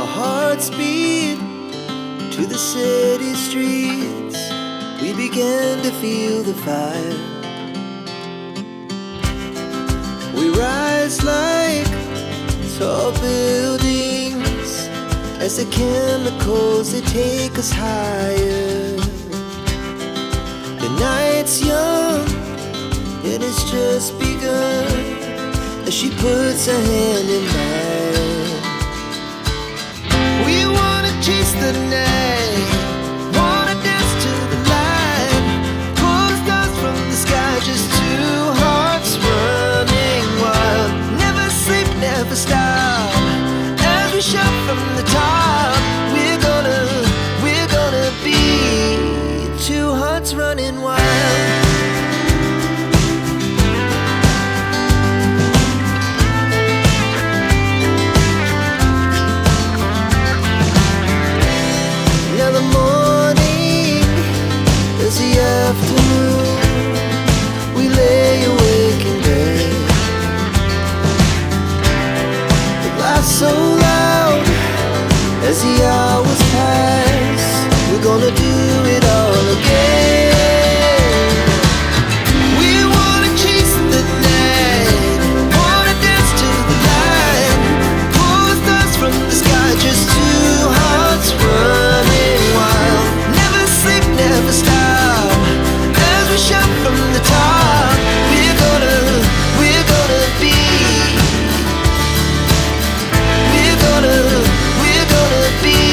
Our hearts beat to the city streets. We began to feel the fire. We rise like tall buildings as the chemicals, they take us higher. The night's young and it's just begun as she puts her hand in mine. We wanna chase the night, wanna dance to the light, pull the stars from the sky, just two hearts running wild. Never sleep, never stop, as we shout from the top. We're gonna be two hearts running wild. Now the morning is the afternoon. We lay awake in bed. The laughs so loud as the hours pass. We're gonna do it all again. We wanna chase the night, wanna dance to the light, pull the stars from the sky, just two hearts running wild. Never sleep, never stop, as we shout from the top. We're gonna be, we're gonna be